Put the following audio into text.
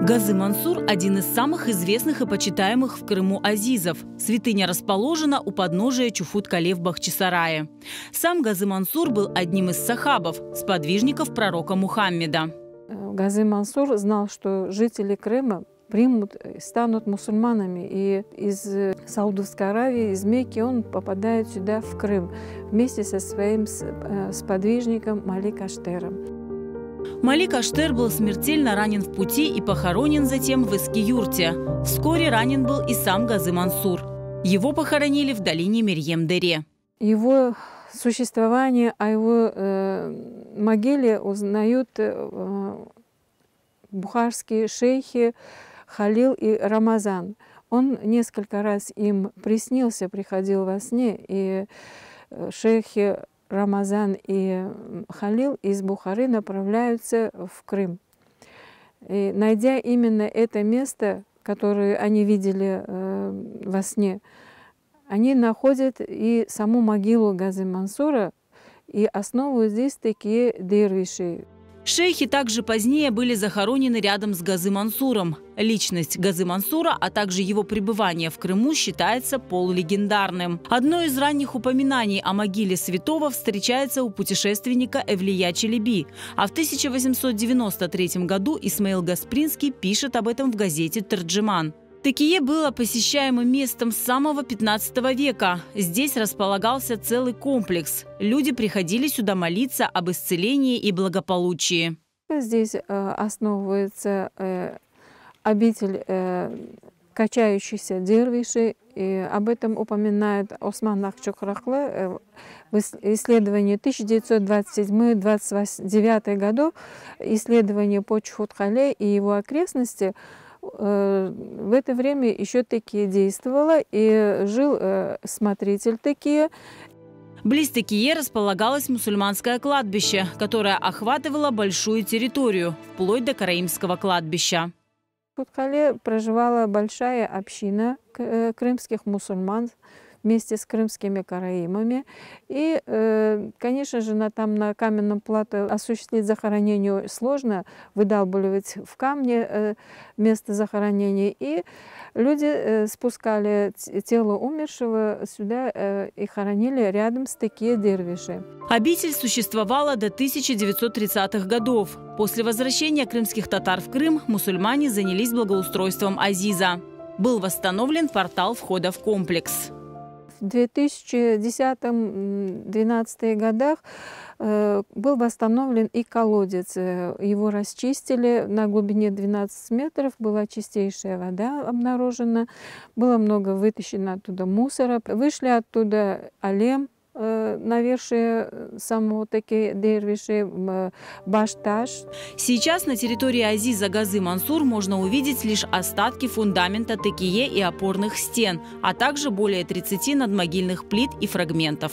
Газы Мансур – один из самых известных и почитаемых в Крыму азизов. Святыня расположена у подножия Чуфут-Кале в Бахчисарае. Сам Газы Мансур был одним из сахабов, сподвижников пророка Мухаммеда. Газы Мансур знал, что жители Крыма станут мусульманами. И из Саудовской Аравии, из Мекки он попадает сюда, в Крым, вместе со своим сподвижником Малик Аштером. Малик Аштер был смертельно ранен в пути и похоронен затем в Эски-юрте. Вскоре ранен был и сам Газы Мансур. Его похоронили в долине Мерьем-Дере. Его существование, о его могиле узнают бухарские шейхи Халил и Рамазан. Он несколько раз им приснился, приходил во сне, и шейхи Рамазан и Халил из Бухары направляются в Крым. И, найдя именно это место, которое они видели во сне, они находят и саму могилу Газы Мансура и основывают здесь такие дервиши. Шейхи также позднее были захоронены рядом с Газы Мансуром. Личность Газы Мансура, а также его пребывание в Крыму считается полулегендарным. Одно из ранних упоминаний о могиле святого встречается у путешественника Эвлия Челеби. А в 1893 году Исмаил Гаспринский пишет об этом в газете «Терджеман». Текие было посещаемым местом с самого 15 века. Здесь располагался целый комплекс. Люди приходили сюда молиться об исцелении и благополучии. Здесь основывается обитель качающихся дервишей. И об этом упоминает Осман Нахчухрахлы в исследовании 1927-1929 годов, исследование по Чуфут-Кале и его окрестности. В это время еще Текие действовала, и жил смотритель Текие. Близ Текие располагалось мусульманское кладбище, которое охватывало большую территорию, вплоть до Караимского кладбища. В Чуфут-Кале проживала большая община крымских мусульман вместе с крымскими караимами. И, конечно же, там на каменном плато осуществить захоронение сложно, выдалбливать в камне место захоронения. И люди спускали тело умершего сюда и хоронили рядом с Текие дервиши. Обитель существовала до 1930-х годов. После возвращения крымских татар в Крым мусульмане занялись благоустройством азиза. Был восстановлен портал входа в комплекс. В 2010-2012 годах был восстановлен и колодец. Его расчистили на глубине 12 метров. Была чистейшая вода обнаружена. Было много вытащено оттуда мусора. Вышли оттуда алем, навершие самого Текие дервиши, башташ. Сейчас на территории азиза Газы Мансур можно увидеть лишь остатки фундамента Текие и опорных стен, а также более 30 надмогильных плит и фрагментов.